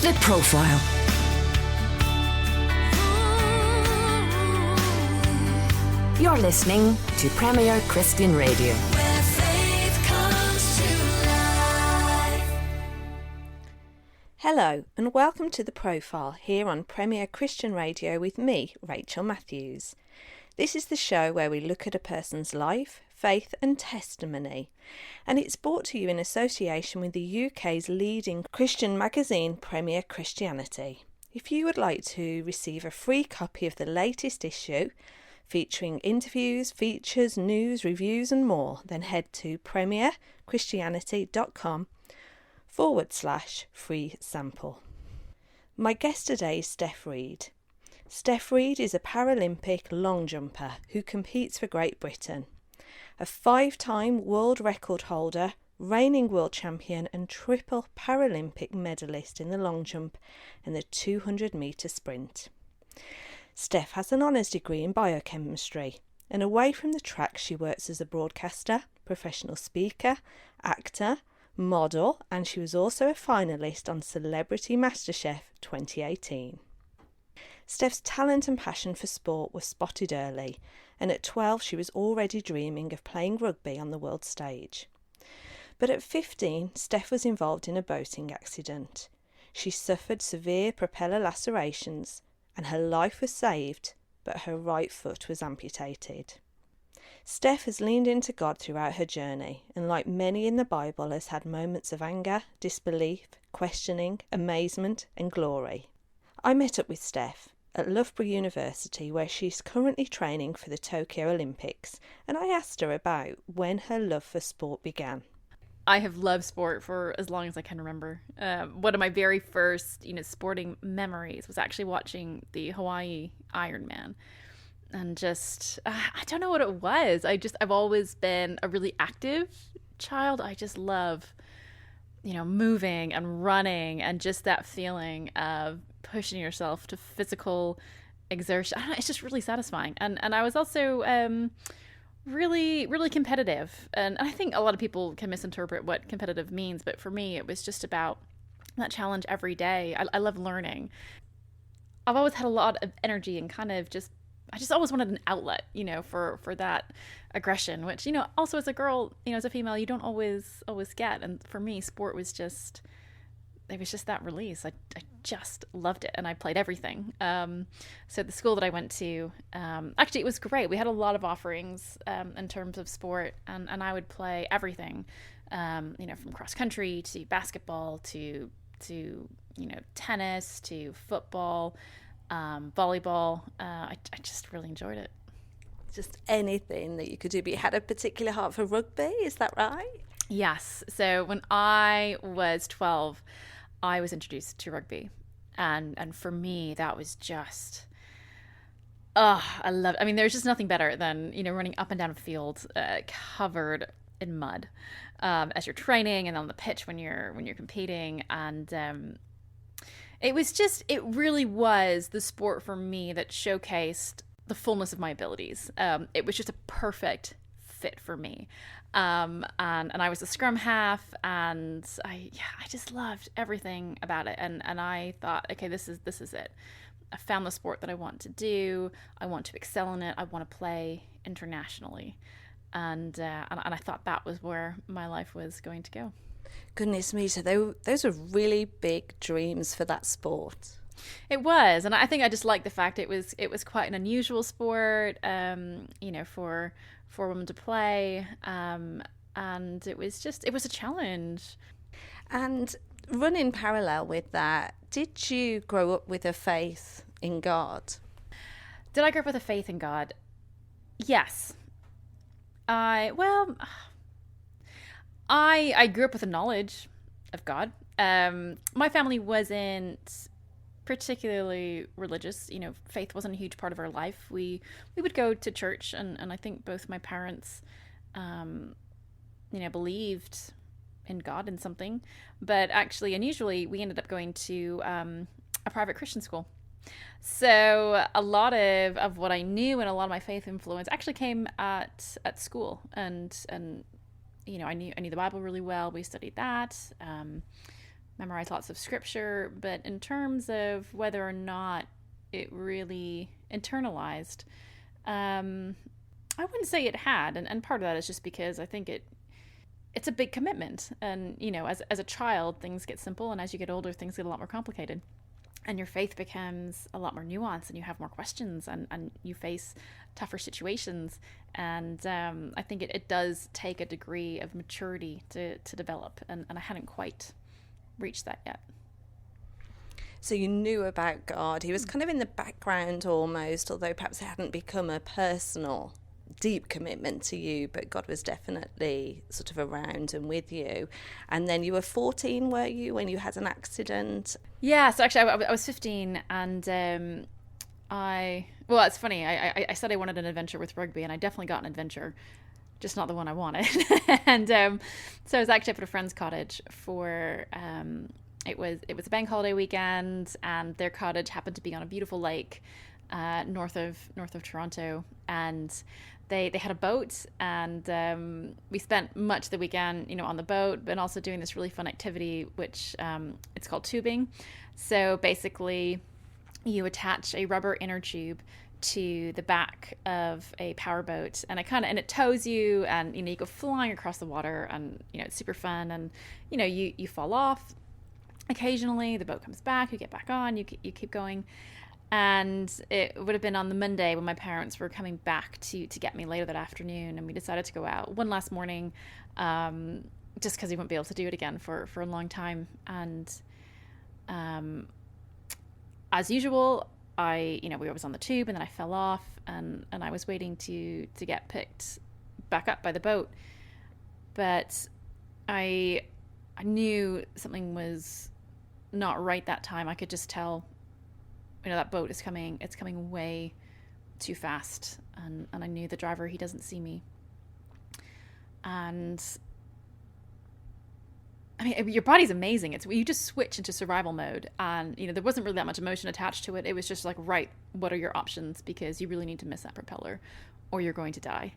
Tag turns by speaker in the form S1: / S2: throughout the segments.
S1: The Profile. You're listening to Premier Christian Radio.
S2: Where faith comes to life.
S3: Hello and welcome to The Profile here on Premier Christian Radio with me, Rachel Matthews. This is the show where we look at a person's life, faith and testimony, and it's brought to you in association with the UK's leading Christian magazine, Premier Christianity. If you would like to receive a free copy of the latest issue, featuring interviews, features, news, reviews and more, then head to premierchristianity.com/free sample. My guest today is Stef Reid. Stef Reid is a Paralympic long jumper who competes for Great Britain. A 5-time world record holder, reigning world champion and triple Paralympic medalist in the long jump and the 200-metre sprint. Stef has an honours degree in biochemistry, and away from the track she works as a broadcaster, professional speaker, actor, model, and she was also a finalist on Celebrity MasterChef 2018. Stef's talent and passion for sport was spotted early, and at 12 she was already dreaming of playing rugby on the world stage. But at 15, Stef was involved in a boating accident. She suffered severe propeller lacerations, and her life was saved, but her right foot was amputated. Stef has leaned into God throughout her journey, and like many in the Bible has had moments of anger, disbelief, questioning, amazement and glory. I met up with Stef at Loughborough University, where she's currently training for the Tokyo Olympics, and I asked her about when her love for sport began.
S4: I have loved sport for as long as I can remember. One of my very first, sporting memories was actually watching the Hawaii Ironman, and just I don't know what it was. I've always been a really active child. I just love, moving and running, and just that feeling of pushing yourself to physical exertion. I don't know, it's just really satisfying. And I was also really, really competitive. And I think a lot of people can misinterpret what competitive means, but for me, it was just about that challenge every day. I love learning. I've always had a lot of energy and I just always wanted an outlet, for that aggression, which, also as a girl, as a female, you don't always get. And for me, sport was just that release. I just loved it, and I played everything. So the school that I went to, actually it was great. We had a lot of offerings in terms of sport, and I would play everything, from cross country to basketball to tennis to football, volleyball. I just really enjoyed it.
S3: Just anything that you could do, but you had a particular heart for rugby, is that right?
S4: Yes. So when I was 12, I was introduced to rugby, and for me that was just I love it. I mean, there's just nothing better than running up and down a field covered in mud as you're training, and on the pitch when you're competing, and it really was the sport for me that showcased the fullness of my abilities. It was just a perfect fit for me. And I was a scrum half, and I just loved everything about it. And I thought, okay, this is it. I found the sport that I want to do. I want to excel in it. I want to play internationally. And I thought that was where my life was going to go.
S3: Goodness me, so those were really big dreams for that sport.
S4: It was, and I think I just liked the fact it was quite an unusual sport, for women to play, and it was a challenge.
S3: And running parallel with that, did you grow up with a faith in God?
S4: Did I grow up with a faith in God? Yes. I grew up with a knowledge of God. My family wasn't particularly religious. Faith wasn't a huge part of our life. We would go to church, and I think both my parents believed in God and something, but actually unusually we ended up going to a private Christian school. So a lot of what I knew and a lot of my faith influence actually came at school, and I knew the Bible really well. We studied that. memorize lots of scripture, but in terms of whether or not it really internalized, I wouldn't say it had. And part of that is just because I think it's a big commitment. And, as a child, things get simple. And as you get older, things get a lot more complicated. And your faith becomes a lot more nuanced, and you have more questions, and you face tougher situations. And I think it does take a degree of maturity to develop. And I hadn't quite reached that yet.
S3: So you knew about God. He was kind of in the background almost, although perhaps it hadn't become a personal, deep commitment to you, but God was definitely sort of around and with you. And then you were 14, were you, when you had an accident?
S4: Yeah, so actually I was 15, and well, it's funny. I said I wanted an adventure with rugby, and I definitely got an adventure, just not the one I wanted. And so I was actually up at a friend's cottage for... It was a bank holiday weekend, and their cottage happened to be on a beautiful lake north of Toronto, and they had a boat, and we spent much of the weekend on the boat, but also doing this really fun activity which it's called tubing. So basically you attach a rubber inner tube to the back of a powerboat, and it tows you, and you go flying across the water, and it's super fun, and you fall off. Occasionally the boat comes back, you get back on, you keep going. And it would have been on the Monday when my parents were coming back to get me later that afternoon, and we decided to go out one last morning, just because we wouldn't be able to do it again for a long time. And as usual, we was on the tube, and then I fell off, and I was waiting to get picked back up by the boat. But I knew something was not right that time. I could just tell, that boat is coming. It's coming way too fast. And I knew the driver, he doesn't see me. And I mean, your body's amazing. You just switch into survival mode, and there wasn't really that much emotion attached to it. It was just like, right, what are your options? Because you really need to miss that propeller, or you're going to die.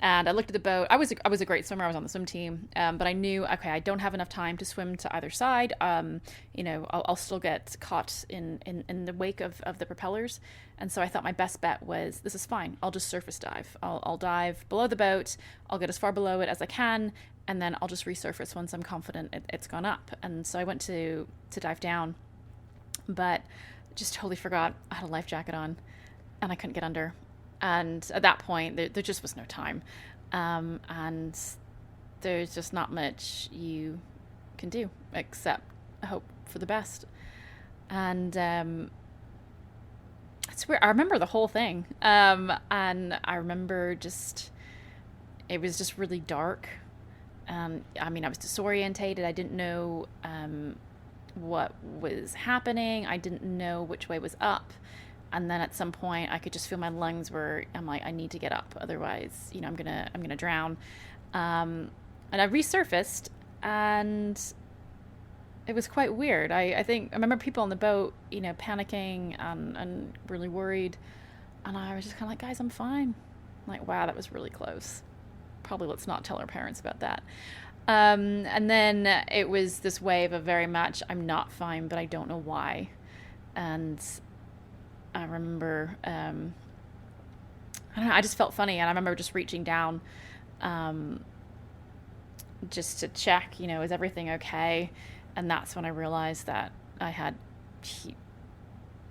S4: And I looked at the boat. I was a great swimmer. I was on the swim team, but I knew, okay, I don't have enough time to swim to either side. I'll still get caught in the wake of the propellers. And so I thought my best bet was, this is fine. I'll just surface dive. I'll dive below the boat. I'll get as far below it as I can, and then I'll just resurface once I'm confident it's gone up. And so I went to dive down, but just totally forgot I had a life jacket on, and I couldn't get under. And at that point, there just was no time. And there's just not much you can do except hope for the best. And it's weird. I remember the whole thing. And I remember it was just really dark. I was disorientated. I didn't know what was happening. I didn't know which way was up. And then at some point I could just feel my lungs I'm like, I need to get up. Otherwise, I'm gonna drown. And I resurfaced, and it was quite weird. I remember people on the boat, panicking and really worried. And I was just kind of like, guys, I'm fine. I'm like, wow, that was really close. Probably let's not tell our parents about that. And then it was this wave of very much, I'm not fine, but I don't know why. And I remember, I don't know, I just felt funny, and I remember just reaching down, just to check, is everything okay? And that's when I realized that I had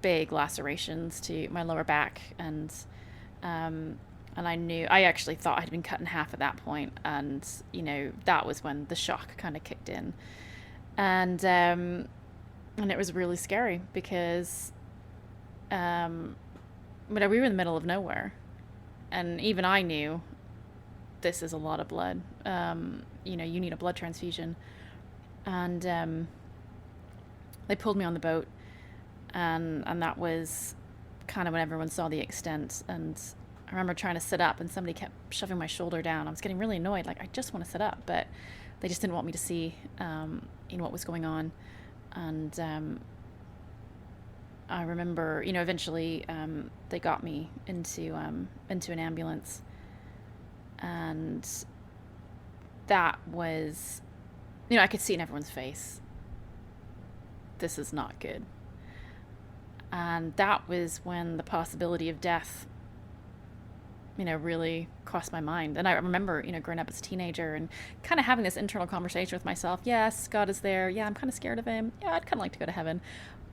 S4: big lacerations to my lower back, and I actually thought I'd been cut in half at that point, and that was when the shock kind of kicked in, and it was really scary because. But we were in the middle of nowhere, and even I knew this is a lot of blood. You need a blood transfusion, and they pulled me on the boat, and that was kind of when everyone saw the extent. And I remember trying to sit up, and somebody kept shoving my shoulder down. I was getting really annoyed, like I just want to sit up, but they just didn't want me to see what was going on. And I remember, eventually they got me into an ambulance, and that was, I could see in everyone's face this is not good. And that was when the possibility of death, really crossed my mind. And I remember, growing up as a teenager and kind of having this internal conversation with myself. Yes, God is there. Yeah, I'm kind of scared of him. Yeah, I'd kind of like to go to heaven.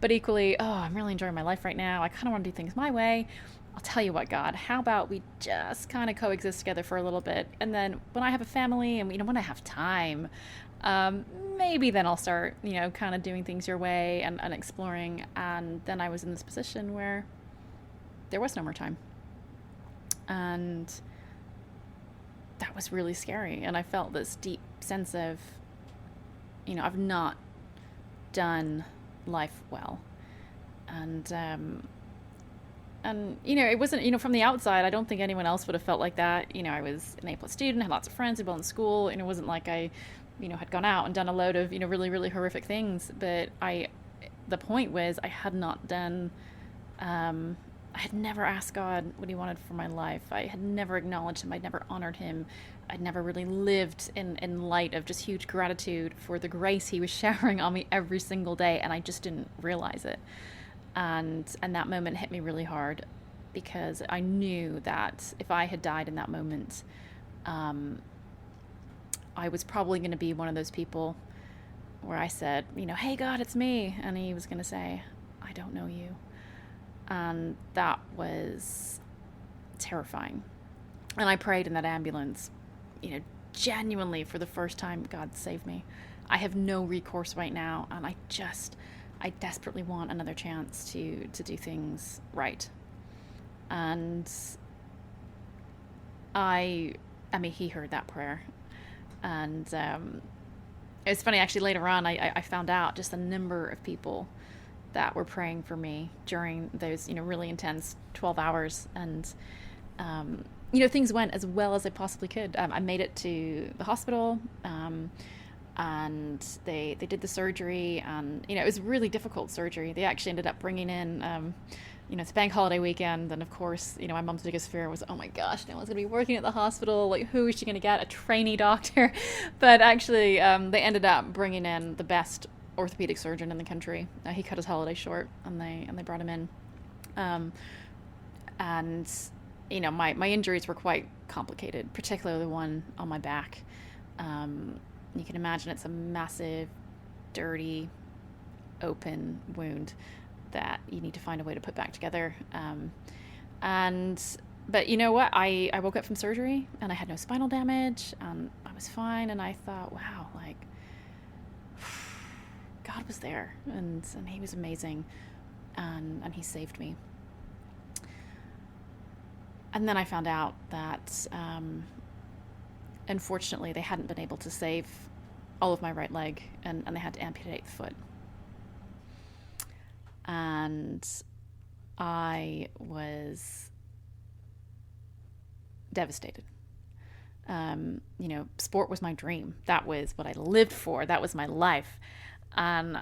S4: But equally, I'm really enjoying my life right now. I kind of want to do things my way. I'll tell you what, God, how about we just kind of coexist together for a little bit? And then when I have a family and, when I have time, maybe then I'll start, kind of doing things your way and exploring. And then I was in this position where there was no more time. And that was really scary. And I felt this deep sense of, I've not done life well. And it wasn't, from the outside, I don't think anyone else would have felt like that. I was an A+ student, had lots of friends, had been in school, and it wasn't like I, had gone out and done a load of, really, really horrific things. But the point was I had not done, I had never asked God what he wanted for my life. I had never acknowledged him. I'd never honored him. I'd never really lived in light of just huge gratitude for the grace he was showering on me every single day. And I just didn't realize it. And that moment hit me really hard, because I knew that if I had died in that moment, I was probably going to be one of those people where I said, hey, God, it's me. And he was going to say, I don't know you. And that was terrifying. And I prayed in that ambulance, genuinely for the first time, God, save me. I have no recourse right now. And I desperately want another chance to do things right. And he heard that prayer. And it was funny, actually, later on, I found out just the number of people that were praying for me during those, really intense 12 hours. And, things went as well as they possibly could. I made it to the hospital, and they did the surgery, and, it was really difficult surgery. They actually ended up bringing in, it's bank holiday weekend. And of course, my mom's biggest fear was, oh my gosh, no one's going to be working at the hospital. Like, who is she going to get? A trainee doctor? But actually, they ended up bringing in the best orthopedic surgeon in the country. He cut his holiday short, and they brought him in. And my injuries were quite complicated, particularly the one on my back. You can imagine it's a massive, dirty, open wound that you need to find a way to put back together. But you know what? I woke up from surgery and I had no spinal damage, and I was fine. And I thought, wow, like, God was there, and he was amazing, and he saved me. And then I found out that, unfortunately, they hadn't been able to save all of my right leg, and they had to amputate the foot. And I was devastated. Sport was my dream. That was what I lived for. That was my life. And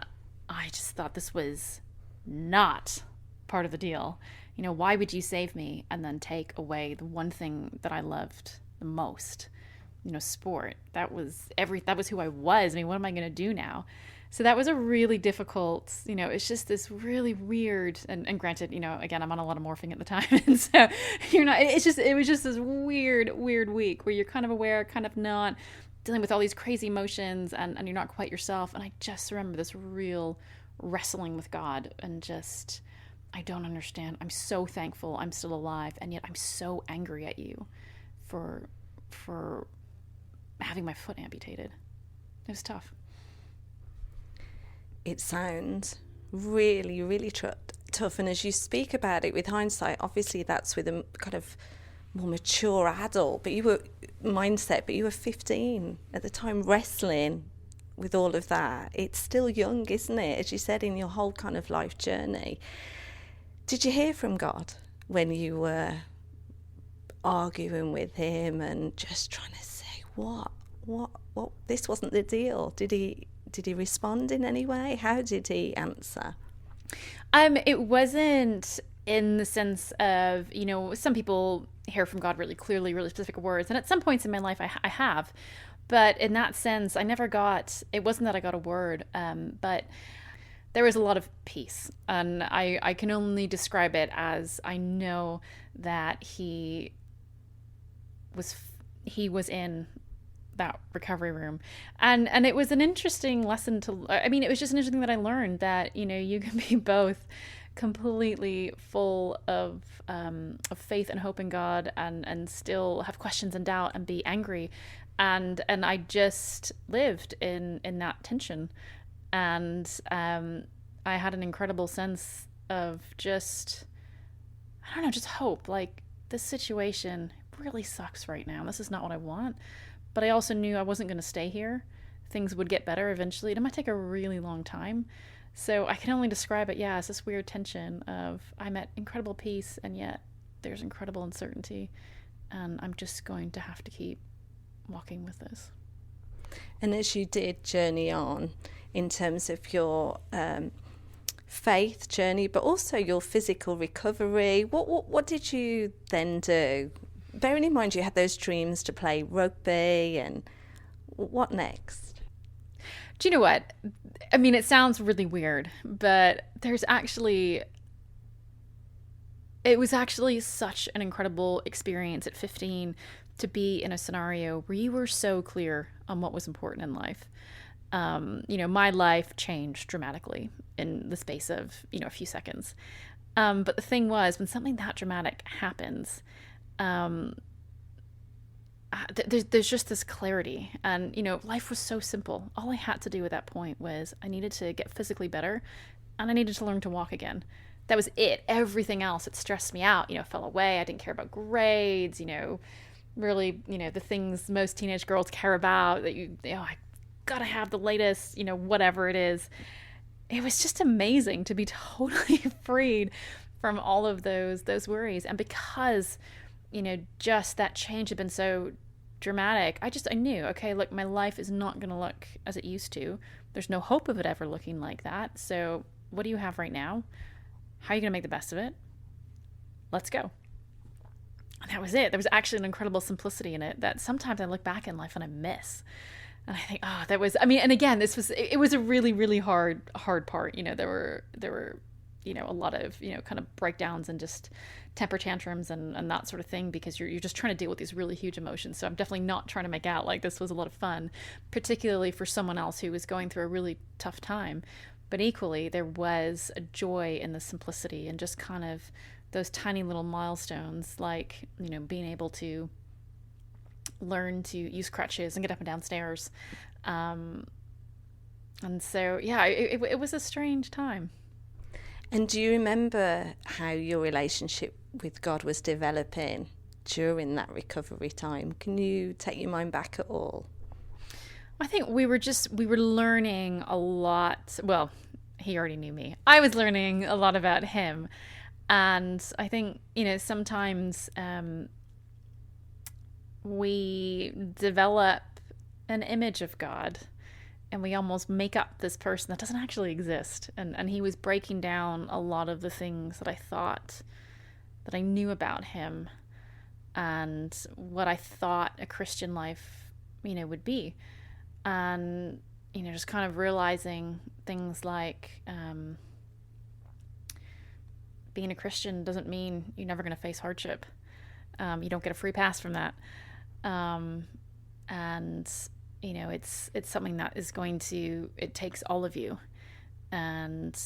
S4: I just thought this was not part of the deal. Why would you save me and then take away the one thing that I loved the most? Sport. That was who I was. What am I going to do now? So that was a really difficult, it's just this really weird, and granted, again, I'm on a lot of morphine at the time. And so it was just this weird week where you're kind of aware, kind of not, dealing with all these crazy emotions, and you're not quite yourself. And I just remember this real wrestling with God, and just, I don't understand. I'm so thankful I'm still alive, and yet I'm so angry at you for having my foot amputated. It was tough.
S3: It sounds really, really tough. And as you speak about it with hindsight, obviously that's with a kind of more mature adult, but you were 15 at the time, wrestling with all of that. It's still young, isn't it? As you said, in your whole kind of life journey. Did you hear from God when you were arguing with him and just trying to say, what, this wasn't the deal? Did he respond in any way? How did he answer?
S4: It wasn't in the sense of, some people hear from God really clearly, really specific words. And at some points in my life, I have. But in that sense, it wasn't that I got a word. But there was a lot of peace, and I can only describe it as I know that he was in that recovery room, and it was an interesting lesson to. I mean, it was just an interesting that I learned that you can be both completely full of faith and hope in God, and still have questions and doubt and be angry, and I just lived in that tension. And I had an incredible sense of just, I don't know, just hope. Like, this situation really sucks right now. This is not what I want. But I also knew I wasn't going to stay here. Things would get better eventually. It might take a really long time. So I can only describe it, as this weird tension of I'm at incredible peace, and yet there's incredible uncertainty. And I'm just going to have to keep walking with this.
S3: And as you did journey on in terms of your faith journey, but also your physical recovery, what did you then do? Bearing in mind you had those dreams to play rugby, and what next?
S4: Do you know what? I mean, it sounds really weird, but it was actually such an incredible experience at 15 to be in a scenario where you were so clear on what was important in life. My life changed dramatically in the space of, a few seconds. But the thing was, when something that dramatic happens, there's just this clarity. And, life was so simple. All I had to do at that point was I needed to get physically better, and I needed to learn to walk again. That was it. Everything else that stressed me out, fell away. I didn't care about grades, really, the things most teenage girls care about, that I gotta have the latest, whatever it is. It was just amazing to be totally freed from all of those worries. And because, just that change had been so dramatic, I knew, okay, look, my life is not going to look as it used to. There's no hope of it ever looking like that. So what do you have right now? How are you going to make the best of it? Let's go. And that was it. There was actually an incredible simplicity in it that sometimes I look back in life and I miss. And I think, that was, and again, it was a really, really hard part. There were, a lot of, kind of breakdowns and just temper tantrums and that sort of thing, because you're just trying to deal with these really huge emotions. So I'm definitely not trying to make out like this was a lot of fun, particularly for someone else who was going through a really tough time. But equally, there was a joy in the simplicity and just kind of those tiny little milestones, like, being able to learn to use crutches and get up and down stairs. And so, it was a strange time.
S3: And do you remember how your relationship with God was developing during that recovery time? Can you take your mind back at all?
S4: I think we were learning a lot. Well, he already knew me. I was learning a lot about him. And I think, sometimes we develop an image of God, and we almost make up this person that doesn't actually exist. And he was breaking down a lot of the things that I thought that I knew about him, and what I thought a Christian life, would be. And, just kind of realizing things like, being a Christian doesn't mean you're never going to face hardship. You don't get a free pass from that. And, it's something that is it takes all of you. And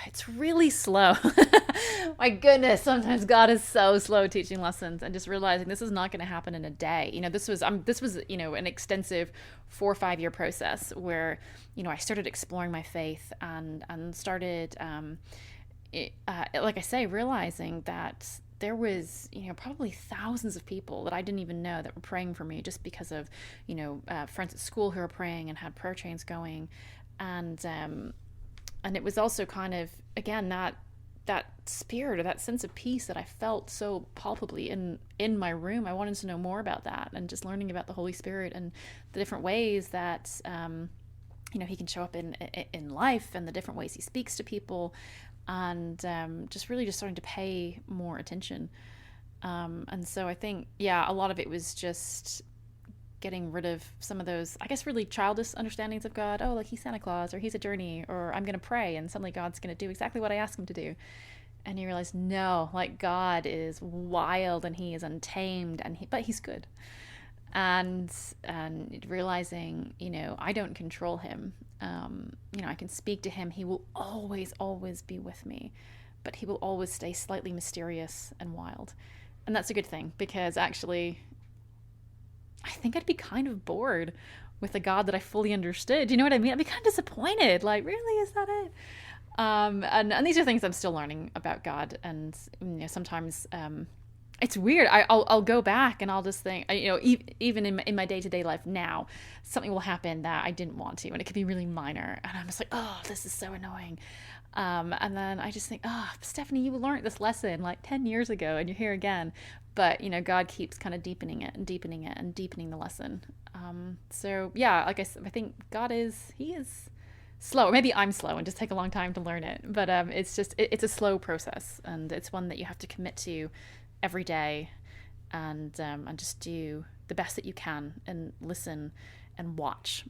S4: it's really slow. My goodness, sometimes God is so slow teaching lessons, and just realizing this is not going to happen in a day. This was an extensive 4 or 5 year process where, I started exploring my faith and started, like I say, realizing that there was, probably thousands of people that I didn't even know that were praying for me, just because of, friends at school who were praying and had prayer chains going. And it was also kind of, again, that spirit, or that sense of peace that I felt so palpably in my room. I wanted to know more about that, and just learning about the Holy Spirit and the different ways that, he can show up in life, and the different ways he speaks to people, and just really just starting to pay more attention. And so I think, a lot of it was just getting rid of some of those, I guess, really childish understandings of God. Oh, like he's Santa Claus, or he's a journey, or I'm going to pray and suddenly God's going to do exactly what I ask him to do. And you realize, no, like God is wild and he is untamed, but he's good. And realizing, I don't control him. I can speak to him. He will always, always be with me, but he will always stay slightly mysterious and wild. And that's a good thing, because actually, I think I'd be kind of bored with a God that I fully understood. You know what I mean? I'd be kind of disappointed. Like, really, is that it? And these are things I'm still learning about God. And sometimes it's weird. I'll go back and I'll just think, even in my day-to-day life now, something will happen that I didn't want to, and it could be really minor. And I'm just like, oh, this is so annoying. And then I just think, oh, Stephanie, you learned this lesson like 10 years ago and you're here again. But, God keeps kind of deepening it and deepening it and deepening the lesson. So yeah, like I said, I think God he is slow. Maybe I'm slow and just take a long time to learn it. But it's a slow process, and it's one that you have to commit to every day, and just do the best that you can and listen and watch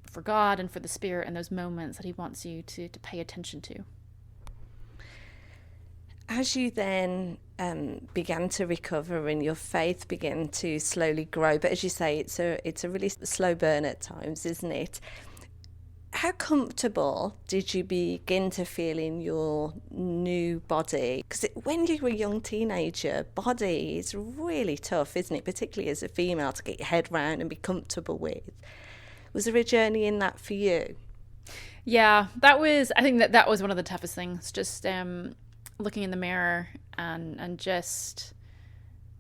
S4: for God and for the Spirit and those moments that he wants you to pay attention to.
S3: As you then began to recover and your faith began to slowly grow, but as you say, it's a really slow burn at times, isn't it? How comfortable did you begin to feel in your new body? Because when you're a young teenager, body is really tough, isn't it? Particularly as a female, to get your head round and be comfortable with. Was there a journey in that for you?
S4: Yeah, I think that was one of the toughest things. Just looking in the mirror and just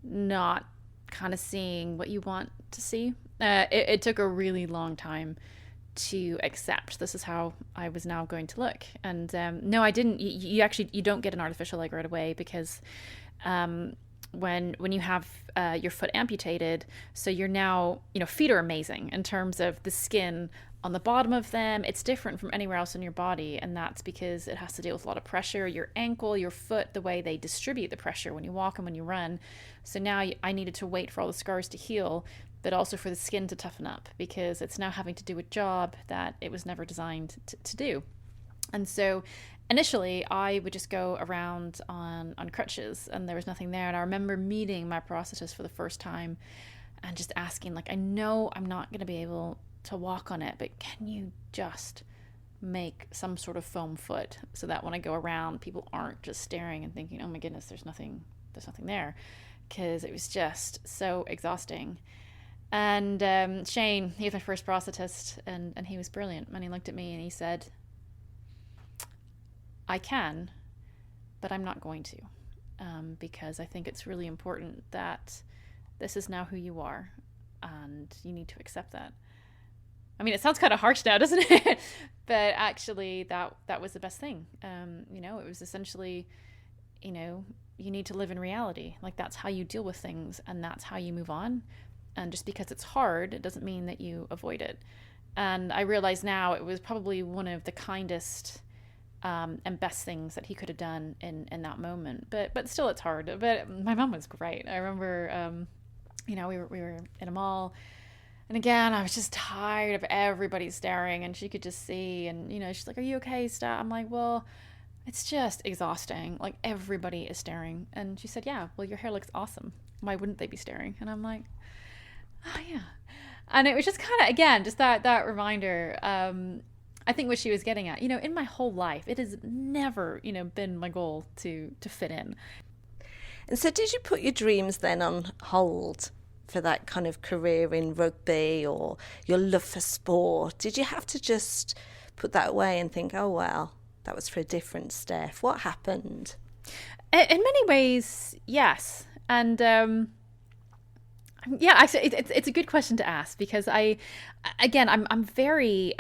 S4: not kind of seeing what you want to see. It took a really long time to accept this is how I was now going to look. And no, I didn't. You don't get an artificial leg right away, because when you have your foot amputated, so you're now, feet are amazing in terms of the skin on the bottom of them. It's different from anywhere else in your body, and that's because it has to deal with a lot of pressure. Your ankle, your foot, the way they distribute the pressure when you walk and when you run. So now I needed to wait for all the scars to heal, but also for the skin to toughen up, because it's now having to do a job that it was never designed to do. And so initially I would just go around on crutches, and there was nothing there. And I remember meeting my prosthetist for the first time and just asking, like, I know I'm not going to be able to walk on it, but can you just make some sort of foam foot so that when I go around, people aren't just staring and thinking, oh my goodness, there's nothing there, because it was just so exhausting. And Shane, he was my first prosthetist, and he was brilliant. And he looked at me and he said, I can, but I'm not going to, because I think it's really important that this is now who you are, and you need to accept that. I mean, it sounds kind of harsh now, doesn't it? But actually, that was the best thing. It was essentially, you need to live in reality. Like, that's how you deal with things, and that's how you move on. And just because it's hard, it doesn't mean that you avoid it. And I realize now it was probably one of the kindest and best things that he could have done in that moment. But still, it's hard. But my mom was great. I remember, we were in a mall, and again, I was just tired of everybody staring, and she could just see. And she's like, "Are you okay, Steph?" I'm like, "Well, it's just exhausting. Like, everybody is staring." And she said, "Yeah, well, your hair looks awesome. Why wouldn't they be staring?" And I'm like, oh yeah. And it was just kind of, again, just that reminder. I think what she was getting at, in my whole life, it has never, been my goal to fit in.
S3: And so did you put your dreams then on hold for that kind of career in rugby or your love for sport? Did you have to just put that away and think, oh, well, that was for a different Steph? What happened?
S4: In many ways, yes. And yeah, actually, it's a good question to ask, because I'm very.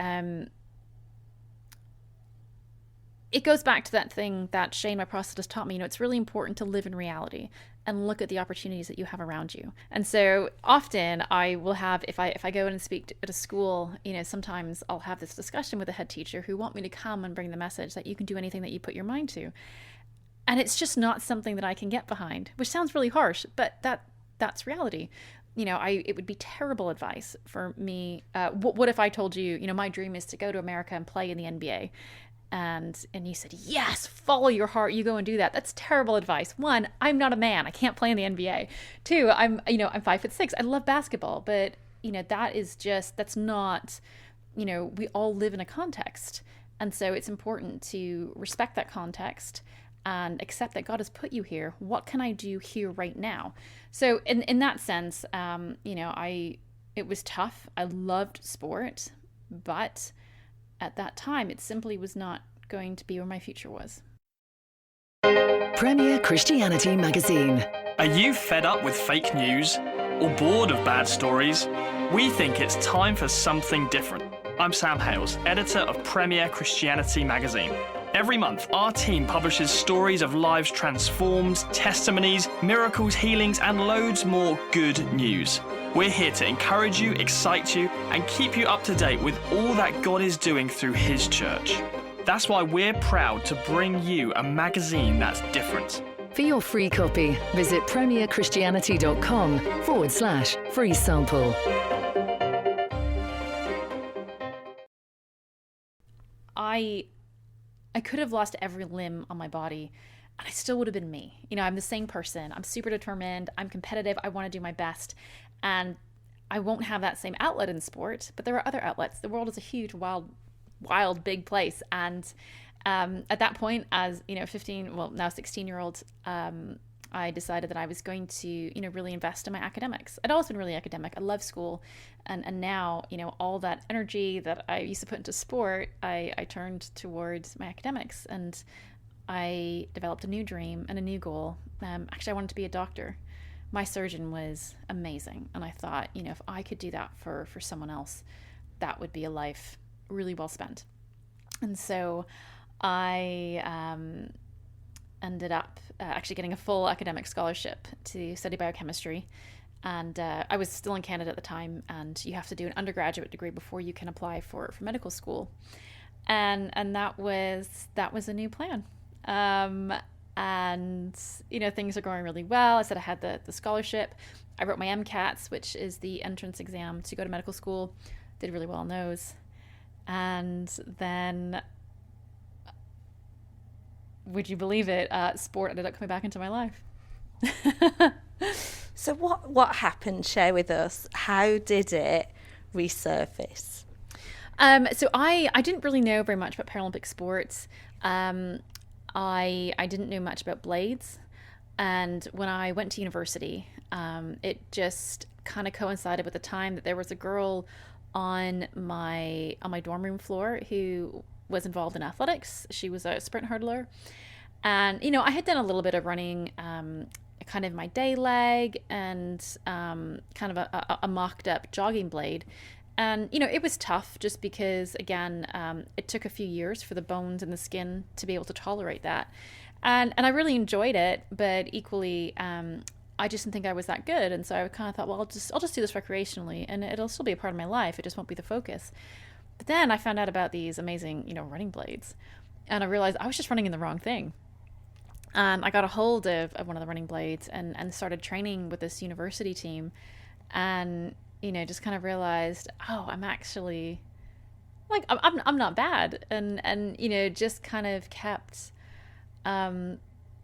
S4: It goes back to that thing that Shane, my prosthetist, taught me. It's really important to live in reality and look at the opportunities that you have around you. And so often I will have, if I go in and speak at a school, sometimes I'll have this discussion with a head teacher who want me to come and bring the message that you can do anything that you put your mind to. And it's just not something that I can get behind, which sounds really harsh, but that's reality. it would be terrible advice for me. What if I told you, my dream is to go to America and play in the NBA? And you said, yes, follow your heart, you go and do that. That's terrible advice. One, I'm not a man. I can't play in the NBA. Two, I'm 5'6". I love basketball, but that's not, we all live in a context. And so it's important to respect that context and accept that God has put you here. What can I do here right now? So in that sense, it was tough. I loved sport, but at that time, it simply was not going to be where my future was.
S1: Premier Christianity Magazine.
S5: Are you fed up with fake news or bored of bad stories? We think it's time for something different. I'm Sam Hales, editor of Premier Christianity Magazine. Every month, our team publishes stories of lives transformed, testimonies, miracles, healings, and loads more good news. We're here to encourage you, excite you, and keep you up to date with all that God is doing through His church. That's why we're proud to bring you a magazine that's different.
S1: For your free copy, visit premierchristianity.com/free sample.
S4: I could have lost every limb on my body and I still would have been me. I'm the same person. I'm super determined. I'm competitive. I want to do my best. And I won't have that same outlet in sport, but there are other outlets. The world is a huge, wild, big place. And at that point, as 16-year-old, I decided that I was going to, really invest in my academics. I'd always been really academic. I love school. And now, all that energy that I used to put into sport, I turned towards my academics. And I developed a new dream and a new goal. Actually, I wanted to be a doctor. My surgeon was amazing. And I thought, if I could do that for someone else, that would be a life really well spent. And so I ended up actually getting a full academic scholarship to study biochemistry. And I was still in Canada at the time, and you have to do an undergraduate degree before you can apply for medical school. And that was a new plan. And things are going really well. I said I had the scholarship. I wrote my MCATs, which is the entrance exam to go to medical school. Did really well on those. And then, would you believe it, sport ended up coming back into my life.
S3: So what happened? Share with us. How did it resurface?
S4: So I didn't really know very much about Paralympic sports. I didn't know much about blades. And when I went to university, it just kind of coincided with the time that there was a girl on my dorm room floor who was involved in athletics. She was a sprint hurdler. And, I had done a little bit of running, kind of my day leg and kind of a mocked up jogging blade. And, it was tough just because, again, it took a few years for the bones and the skin to be able to tolerate that. And I really enjoyed it, but equally, I just didn't think I was that good. And so I kind of thought, well, I'll just do this recreationally and it'll still be a part of my life. It just won't be the focus. But then I found out about these amazing, running blades. And I realized I was just running in the wrong thing. And I got a hold of one of the running blades and started training with this university team. And, just kind of realized, I'm actually, I'm not bad. And just kind of kept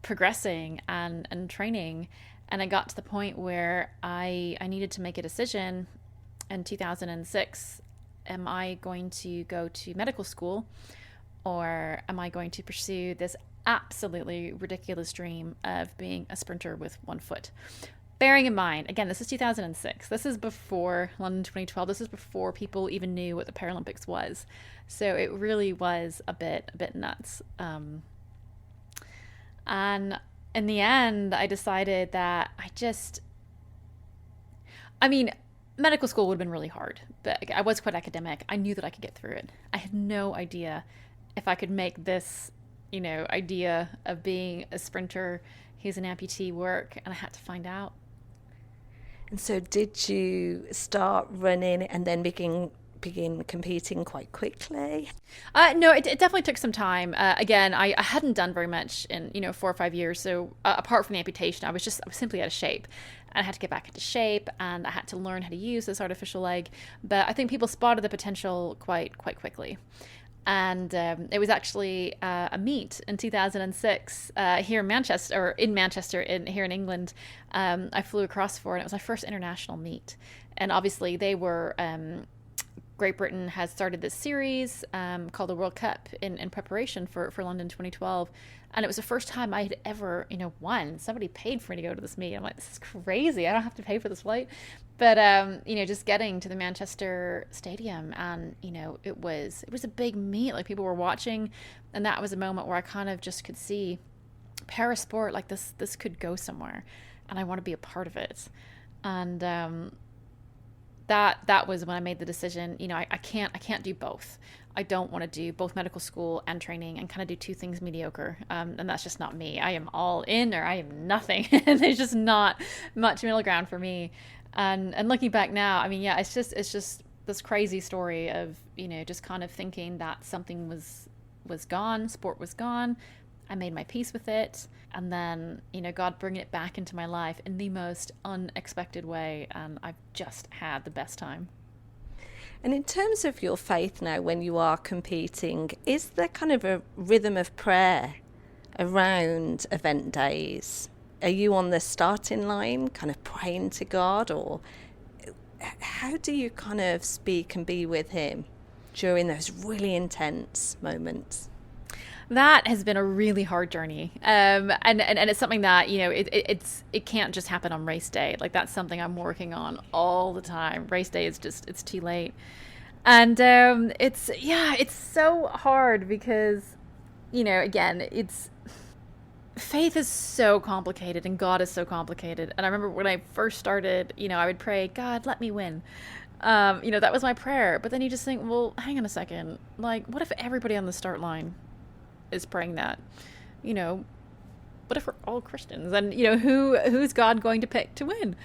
S4: progressing and training. And I got to the point where I needed to make a decision in 2006. Am I going to go to medical school, or am I going to pursue this absolutely ridiculous dream of being a sprinter with one foot? Bearing in mind, again, this is 2006. This is before London 2012. This is before people even knew what the Paralympics was. So it really was a bit nuts. And in the end, I decided that medical school would have been really hard, but I was quite academic. I knew that I could get through it. I had no idea if I could make this, idea of being a sprinter who's an amputee work, and I had to find out.
S3: And so did you start running and then begin competing quite quickly?
S4: No, it definitely took some time. Again, I hadn't done very much in 4 or 5 years. So apart from the amputation, I was simply out of shape. and I had to get back into shape, and I had to learn how to use this artificial leg. But I think people spotted the potential quite quickly. And it was actually a meet in 2006 here in Manchester, here in England. I flew across for, and it was my first international meet. And obviously they were, Great Britain has started this series called the World Cup in preparation for London 2012. And it was the first time I had ever, won. Somebody paid for me to go to this meet. I'm like, this is crazy. I don't have to pay for this flight. But, just getting to the Manchester Stadium, and, it was a big meet. Like, people were watching. And that was a moment where I kind of just could see parasport, like this could go somewhere. And I want to be a part of it. And that was when I made the decision, I can't do both. I don't want to do both medical school and training and kind of do two things mediocre. And that's just not me. I am all in, or I am nothing. There's just not much middle ground for me. And looking back now, I mean, yeah, it's just this crazy story of, just kind of thinking that something was gone, sport was gone. I made my peace with it. And then, God bringing it back into my life in the most unexpected way. And I've just had the best time.
S3: And in terms of your faith now, when you are competing, is there kind of a rhythm of prayer around event days? Are you on the starting line kind of praying to God, or how do you kind of speak and be with him during those really intense moments?
S4: That has been a really hard journey. And it's something that, it can't just happen on race day. Like, that's something I'm working on all the time. Race day is just, it's too late. And it's so hard because, again, faith is so complicated and God is so complicated. And I remember when I first started, I would pray, God, let me win. That was my prayer. But then you just think, well, hang on a second. Like, what if everybody on the start line is praying that? What if we're all Christians? And who's God going to pick to win?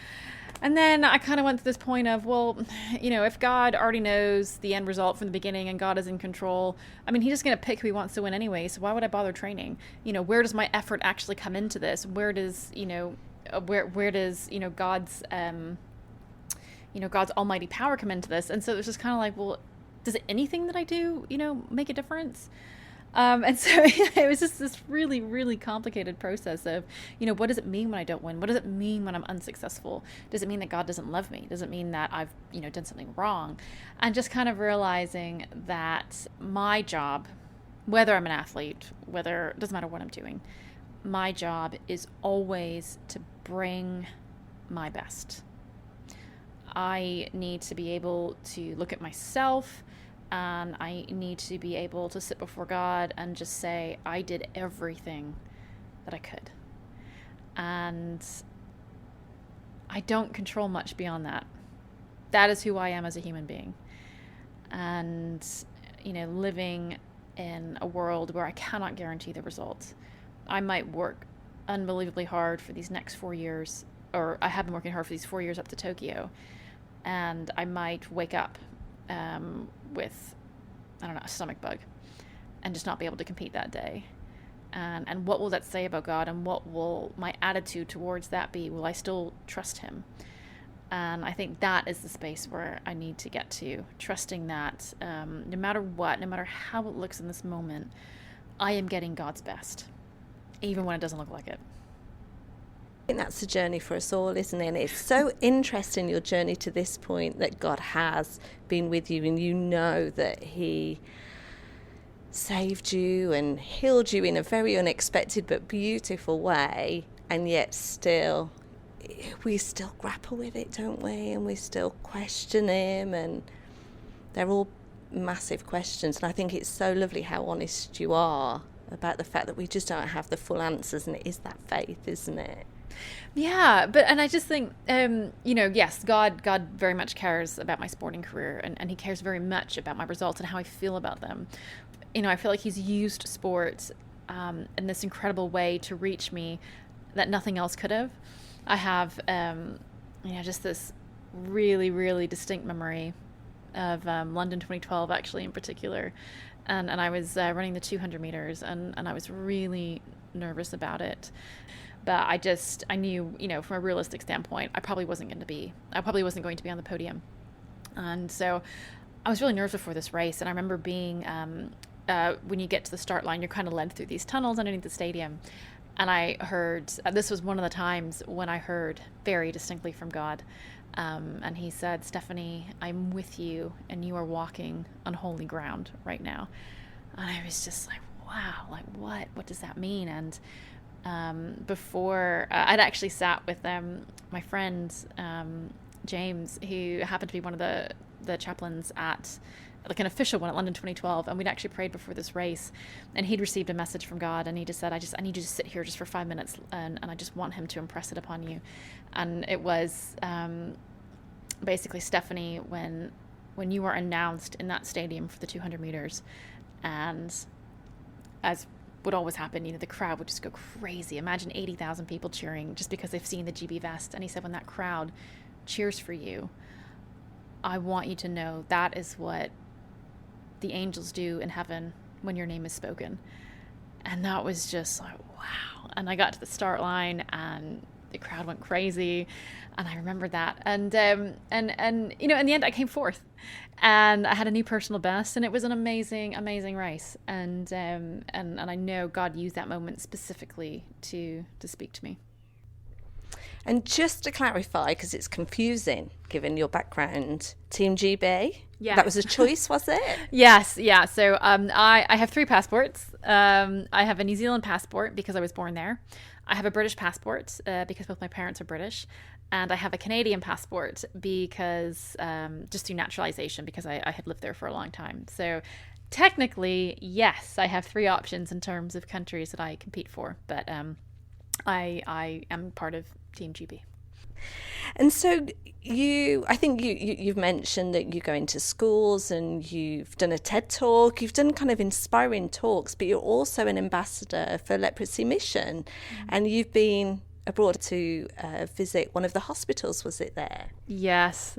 S4: And then I kind of went to this point of, well, if God already knows the end result from the beginning and God is in control, I mean, he's just going to pick who he wants to win anyway. So why would I bother training? Where does my effort actually come into this? Where does God's God's almighty power come into this? And so it was just kind of like, well, does anything that I do, make a difference? And so it was just this really, really complicated process of, what does it mean when I don't win? What does it mean when I'm unsuccessful? Does it mean that God doesn't love me? Does it mean that I've, done something wrong? And just kind of realizing that my job, whether I'm an athlete, it doesn't matter what I'm doing, my job is always to bring my best. I need to be able to look at myself, and I need to be able to sit before God and just say, I did everything that I could. And I don't control much beyond that. That is who I am as a human being. And, living in a world where I cannot guarantee the result. I might work unbelievably hard for these next 4 years, or I have been working hard for these 4 years up to Tokyo. And I might wake up with, a stomach bug and just not be able to compete that day. And what will that say about God? And what will my attitude towards that be? Will I still trust him? And I think that is the space where I need to get to, trusting that no matter what, no matter how it looks in this moment, I am getting God's best, even when it doesn't look like it.
S3: I think that's a journey for us all, isn't it? And it's so interesting, your journey to this point, that God has been with you, and that he saved you and healed you in a very unexpected but beautiful way, and yet we still grapple with it, don't we? And we still question him, and they're all massive questions. And I think it's so lovely how honest you are about the fact that we just don't have the full answers, and it is that faith, isn't it?
S4: Yeah, and I just think, yes, God very much cares about my sporting career, and he cares very much about my results and how I feel about them. I feel like he's used sport in this incredible way to reach me that nothing else could have. I have, just this really, really distinct memory of London 2012, actually, in particular. and I was running the 200 meters, and I was really nervous about it. But I knew, from a realistic standpoint, I probably wasn't going to be on the podium. And so I was really nervous before this race. And I remember being, when you get to the start line, you're kind of led through these tunnels underneath the stadium. And I heard, this was one of the times when I heard very distinctly from God. And he said, "Stephanie, I'm with you, and you are walking on holy ground right now." And I was just like, wow, like what does that mean? And before I'd actually sat with my friend James, who happened to be one of the chaplains at like an official one at London 2012, and we'd actually prayed before this race, and he'd received a message from God, and he just said, I need you to sit here just for 5 minutes, and I just want him to impress it upon you. And it was basically, Stephanie, when you were announced in that stadium for the 200 meters, and as would always happen, the crowd would just go crazy. Imagine 80,000 people cheering just because they've seen the GB vest. And he said, when that crowd cheers for you, I want you to know that is what the angels do in heaven when your name is spoken. And that was just like, wow. And I got to the start line, and the crowd went crazy, and I remember that. And in the end, I came fourth, and I had a new personal best, and it was an amazing, amazing race. And I know God used that moment specifically to speak to me.
S3: And just to clarify, because it's confusing given your background, Team GB,
S4: yeah,
S3: that was a choice, was it?
S4: Yes, yeah. So I have 3 passports. I have a New Zealand passport because I was born there. I have a British passport because both my parents are British. And I have a Canadian passport because just through naturalization, because I had lived there for a long time. So technically, yes, I have 3 options in terms of countries that I compete for. But I am part of Team GB.
S3: And so I think you've mentioned that you go into schools and you've done a TED Talk, you've done kind of inspiring talks, but you're also an ambassador for Leprosy Mission, and you've been abroad to visit one of the hospitals, was it there?
S4: Yes.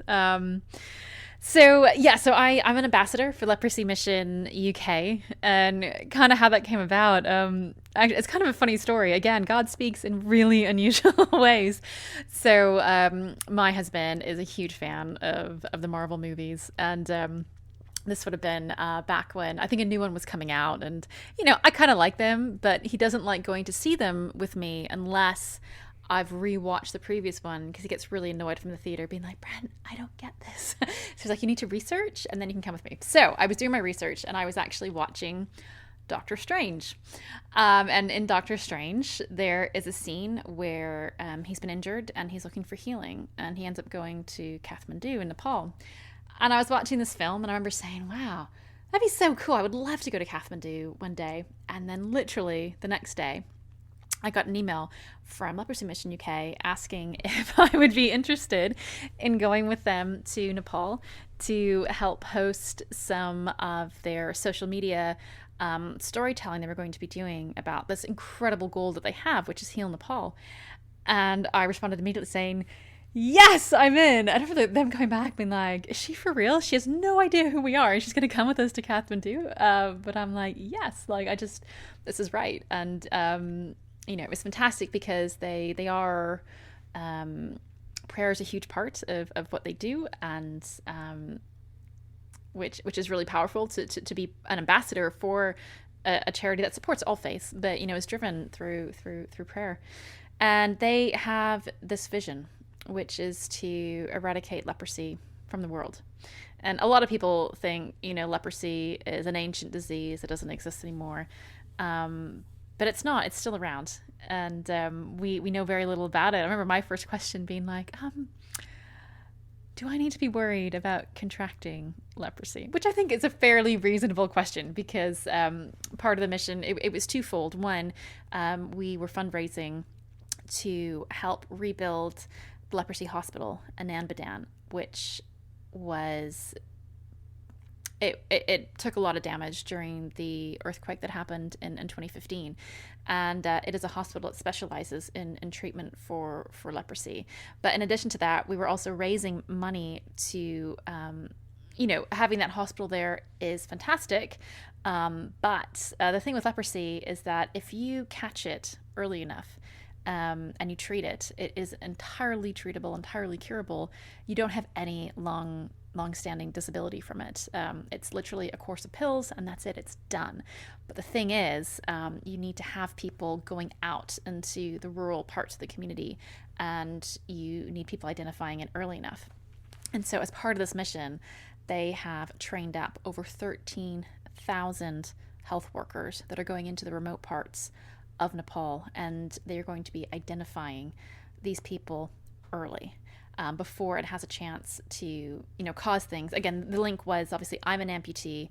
S4: So I'm an ambassador for Leprosy Mission UK, and kind of how that came about. It's kind of a funny story. Again, God speaks in really unusual ways. So my husband is a huge fan of the Marvel movies, and this would have been back when I think a new one was coming out, and I kind of like them, but he doesn't like going to see them with me unless I've rewatched the previous one, because he gets really annoyed from the theater being like, "Brent, I don't get this." So he's like, "You need to research and then you can come with me." So I was doing my research, and I was actually watching Doctor Strange. And in Doctor Strange, there is a scene where he's been injured and he's looking for healing, and he ends up going to Kathmandu in Nepal. And I was watching this film, and I remember saying, wow, that'd be so cool. I would love to go to Kathmandu one day. And then literally the next day, I got an email from Leprosy Mission UK asking if I would be interested in going with them to Nepal to help host some of their social media storytelling they were going to be doing about this incredible goal that they have, which is Heal Nepal. And I responded immediately saying, yes, I'm in. I remember them coming back being like, is she for real? She has no idea who we are, and she's going to come with us to Kathmandu. But I'm like, yes, this is right. And it was fantastic because they are, prayer is a huge part of what they do, and which is really powerful to be an ambassador for a charity that supports all faiths, but is driven through prayer. And they have this vision, which is to eradicate leprosy from the world. And a lot of people think leprosy is an ancient disease that doesn't exist anymore. But it's not. It's still around. And we know very little about it. I remember my first question being like, do I need to be worried about contracting leprosy? Which I think is a fairly reasonable question, because part of the mission, it was twofold. One, we were fundraising to help rebuild the leprosy hospital in Anbadan, which was... It took a lot of damage during the earthquake that happened in 2015. And it is a hospital that specializes in treatment for leprosy. But in addition to that, we were also raising money to having that hospital there is fantastic. But the thing with leprosy is that if you catch it early enough, and you treat it, it is entirely treatable, entirely curable. You don't have any long-standing disability from it. It's literally a course of pills, and that's it. It's done. But the thing is, you need to have people going out into the rural parts of the community, and you need people identifying it early enough. And so as part of this mission, they have trained up over 13,000 health workers that are going into the remote parts of Nepal, and they're going to be identifying these people early, before it has a chance to, cause things. Again, the link was obviously I'm an amputee.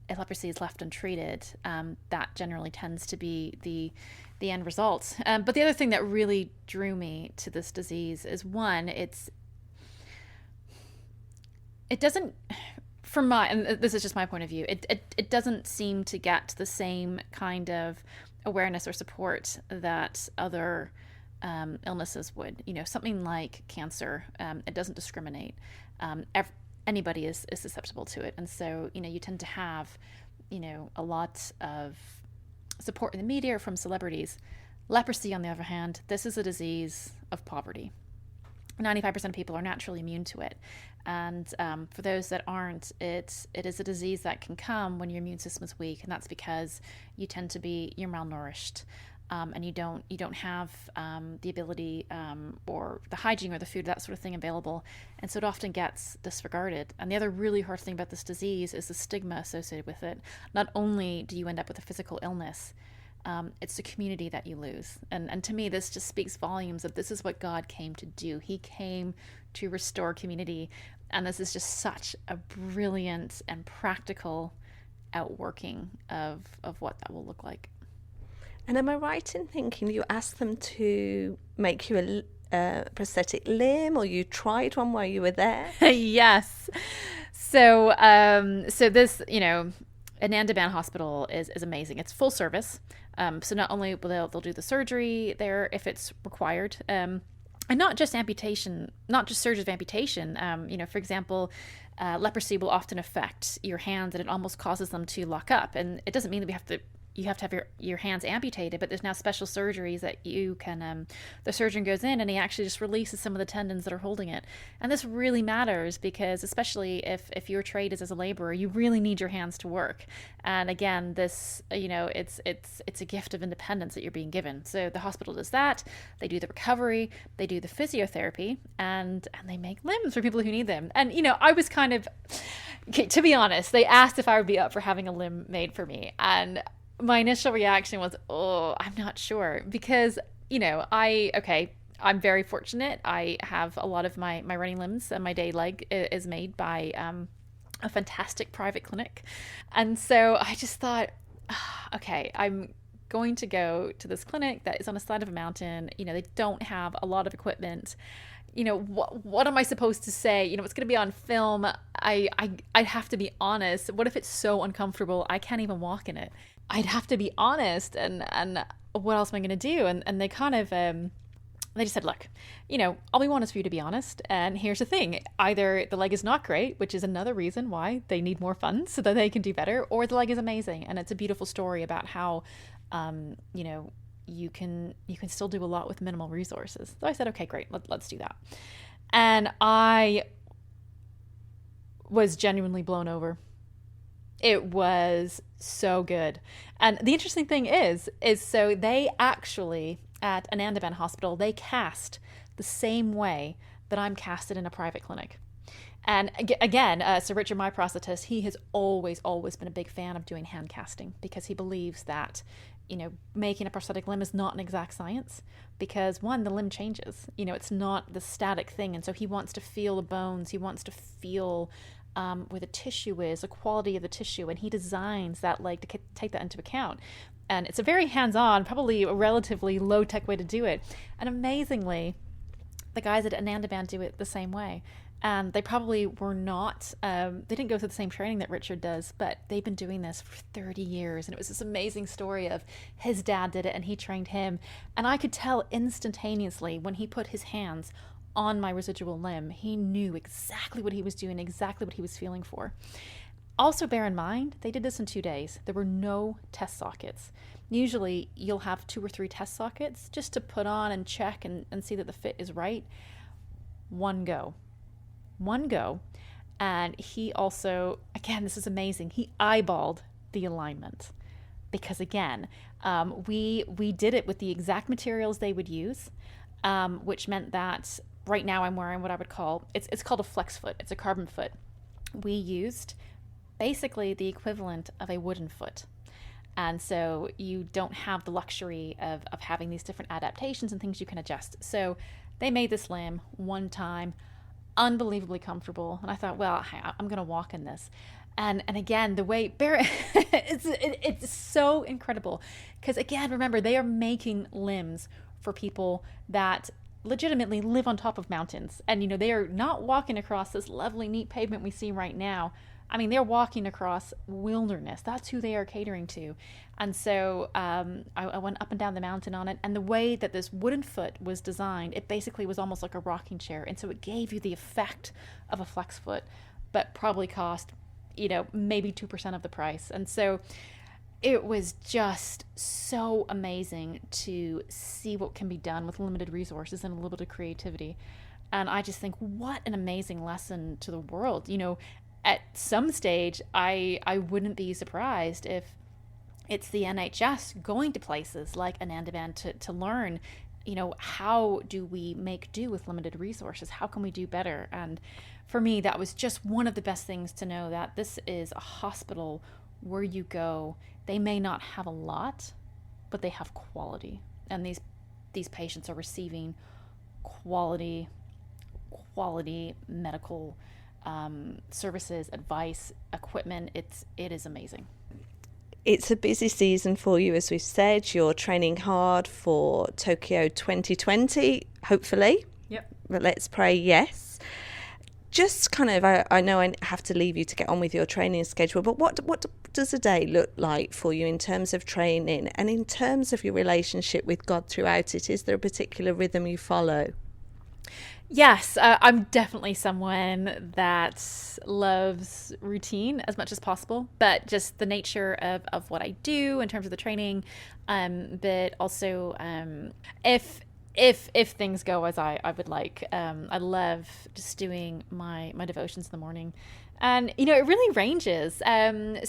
S4: If leprosy is left untreated, that generally tends to be the end result. But the other thing that really drew me to this disease is, one, it doesn't, and this is just my point of view, it doesn't seem to get the same kind of awareness or support that other illnesses would. Something like cancer, it doesn't discriminate. Anybody is susceptible to it, and so you tend to have a lot of support in the media or from celebrities. Leprosy, on the other hand, this is a disease of poverty. 95% of people are naturally immune to it, and for those that aren't, it is a disease that can come when your immune system is weak, and that's because you're malnourished, and you don't have the ability or the hygiene or the food, that sort of thing, available, and so it often gets disregarded. And the other really hard thing about this disease is the stigma associated with it. Not only do you end up with a physical illness, it's the community that you lose. And to me, this just speaks volumes that this is what God came to do. He came to restore community. And this is just such a brilliant and practical outworking of what that will look like.
S3: And am I right in thinking you asked them to make you a prosthetic limb, or you tried one while you were there?
S4: Yes. So this, Anandaban Hospital is amazing. It's full service. So not only will they'll do the surgery there if it's required, and not just amputation, not just surgery of amputation. For example, leprosy will often affect your hands, and it almost causes them to lock up. And it doesn't mean that you have to have your hands amputated, but there's now special surgeries that you can, the surgeon goes in and he actually just releases some of the tendons that are holding it. And this really matters because, especially if your trade is as a laborer, you really need your hands to work. And again, this, it's a gift of independence that you're being given. So the hospital does that. They do the recovery, they do the physiotherapy, and they make limbs for people who need them. And, I was kind of, to be honest, they asked if I would be up for having a limb made for me. And my initial reaction was, I'm not sure, because, I'm very fortunate. I have a lot of my running limbs, and my day leg is made by a fantastic private clinic. And so I just thought, okay, I'm going to go to this clinic that is on the side of a mountain. They don't have a lot of equipment. What am I supposed to say? It's going to be on film. I'd have to be honest. What if it's so uncomfortable I can't even walk in it? I'd have to be honest, and what else am I going to do? And they kind of, they just said, look, all we want is for you to be honest. And here's the thing, either the leg is not great, which is another reason why they need more funds so that they can do better, or the leg is amazing. And it's a beautiful story about how, you can still do a lot with minimal resources. So I said, okay, great, let's do that. And I was genuinely blown over. It was so good. And the interesting thing is so they actually, at Anandaban Hospital, they cast the same way that I'm casted in a private clinic. And again, so Richard, my prosthetist, he has always been a big fan of doing hand casting, because he believes that, making a prosthetic limb is not an exact science, because one, the limb changes, it's not the static thing. And so he wants to feel the bones. He wants to feel where the tissue is, the quality of the tissue, and he designs that leg to take that into account. And it's a very hands-on, probably a relatively low-tech way to do it. And amazingly, the guys at Anandaban do it the same way. And they probably were not, they didn't go through the same training that Richard does, but they've been doing this for 30 years. And it was this amazing story of his dad did it and he trained him. And I could tell instantaneously when he put his hands on my residual limb. He knew exactly what he was doing, exactly what he was feeling for. Also, bear in mind, they did this in 2 days. There were no test sockets. Usually, you'll have 2 or 3 test sockets just to put on and check and see that the fit is right. One go. And he also, again, this is amazing, he eyeballed the alignment. Because again, we did it with the exact materials they would use, which meant that right now I'm wearing what I would call, it's called a flex foot. It's a carbon foot. We used basically the equivalent of a wooden foot. And so you don't have the luxury of having these different adaptations and things you can adjust. So they made this limb one time, unbelievably comfortable. And I thought, well, I'm going to walk in this. And again, the way it's so incredible. Because again, remember, they are making limbs for people that legitimately live on top of mountains. And, you know, they are not walking across this lovely, neat pavement we see right now. I mean, they're walking across wilderness. That's who they are catering to. And so I went up and down the mountain on it. And the way that this wooden foot was designed, it basically was almost like a rocking chair. And so it gave you the effect of a flex foot, but probably cost, you know, maybe 2% of the price. And so it was just so amazing to see what can be done with limited resources and a little bit of creativity. And I just think, what an amazing lesson to the world. You know, at some stage, I wouldn't be surprised if it's the NHS going to places like Anandavan to learn, you know, how do we make do with limited resources? How can we do better? And for me, that was just one of the best things to know, that this is a hospital where you go. They may not have a lot, but they have quality. And these patients are receiving quality medical services, advice, equipment. It is amazing.
S3: It's a busy season for you, as we've said. You're training hard for Tokyo 2020, hopefully.
S4: Yep.
S3: But let's pray yes. Just kind of, I know I have to leave you to get on with your training schedule, but what does a day look like for you in terms of training and in terms of your relationship with God throughout it? Is there a particular rhythm you follow?
S4: Yes, I'm definitely someone that loves routine as much as possible, but just the nature of what I do in terms of the training, but also if things go as I would like, I love just doing my devotions in the morning. And, you know, it really ranges.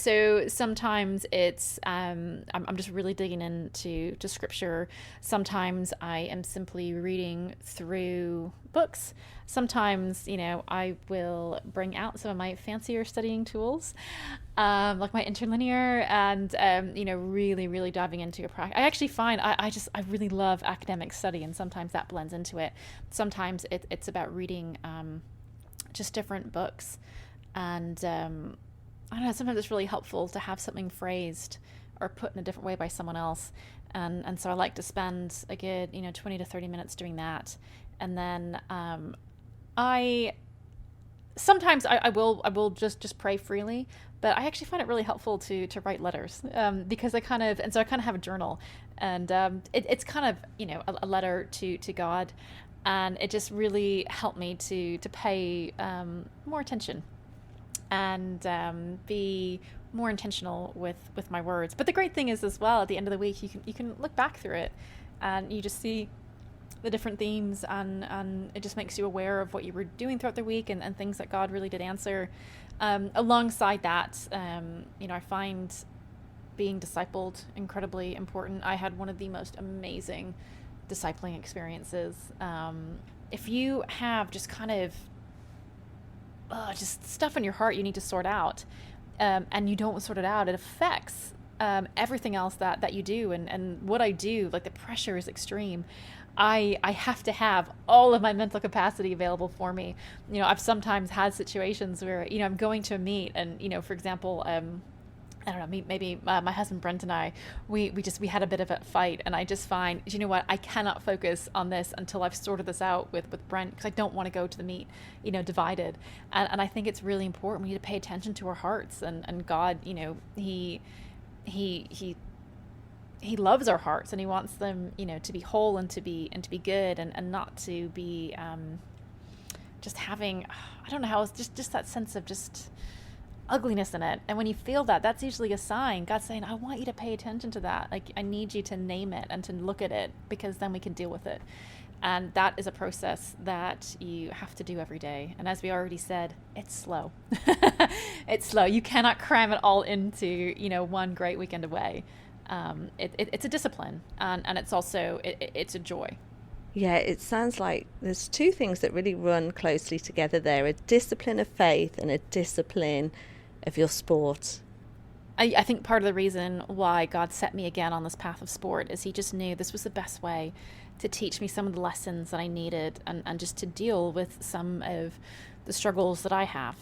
S4: So sometimes it's, I'm just really digging into scripture. Sometimes I am simply reading through books. Sometimes, you know, I will bring out some of my fancier studying tools, like my interlinear, and, you know, really, really diving into a practice. I actually find I really love academic study, and sometimes that blends into it. Sometimes it's about reading just different books. And I don't know, sometimes it's really helpful to have something phrased or put in a different way by someone else. And so I like to spend a good, 20 to 30 minutes doing that. And then I will just pray freely, but I actually find it really helpful to write letters, because I kind of have a journal, and it's kind of, a letter to God. And it just really helped me to pay more attention and be more intentional with my words. But the great thing is, as well, at the end of the week, you can look back through it and you just see the different themes, and it just makes you aware of what you were doing throughout the week and things that God really did answer. Alongside that, I find being discipled incredibly important. I had one of the most amazing discipling experiences. If you have just kind of just stuff in your heart you need to sort out, and you don't sort it out, it affects everything else that you do. And what I do, like, the pressure is extreme. I have to have all of my mental capacity available for me. I've sometimes had situations where, I'm going to a meet and, for example, I don't know, maybe my husband Brent and I, we had a bit of a fight, and I just find, you know what, I cannot focus on this until I've sorted this out with Brent, because I don't want to go to the meet, divided. And I think it's really important. We need to pay attention to our hearts, and God, he loves our hearts, and he wants them, to be whole and to be good, and not to be just having, I don't know how, it's just that sense of just ugliness in it. And when you feel that, that's usually a sign. God's saying, I want you to pay attention to that. Like, I need you to name it and to look at it, because then we can deal with it. And that is a process that you have to do every day. And as we already said, it's slow. It's slow. You cannot cram it all into, one great weekend away. It's a discipline, and it's also, it's a joy.
S3: Yeah, it sounds like there's two things that really run closely together there: a discipline of faith and a discipline of your sport.
S4: I think part of the reason why God set me again on this path of sport is he just knew this was the best way to teach me some of the lessons that I needed, and just to deal with some of the struggles that I have.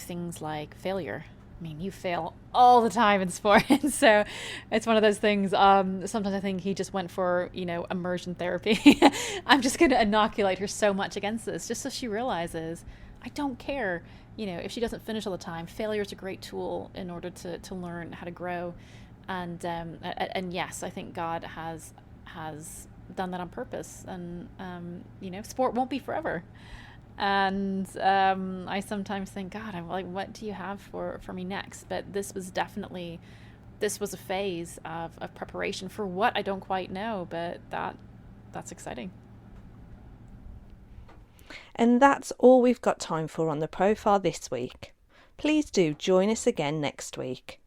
S4: Things like failure. I mean, you fail all the time in sport. So it's one of those things. Sometimes I think he just went for, immersion therapy. I'm just going to inoculate her so much against this, just so she realizes I don't care. If she doesn't finish all the time, failure is a great tool in order to learn how to grow. And yes, I think God has done that on purpose. And, sport won't be forever. And I sometimes think, God, I'm like, what do you have for me next? But this was a phase of preparation for what I don't quite know, but that's exciting.
S3: And that's all we've got time for on the profile this week. Please do join us again next week.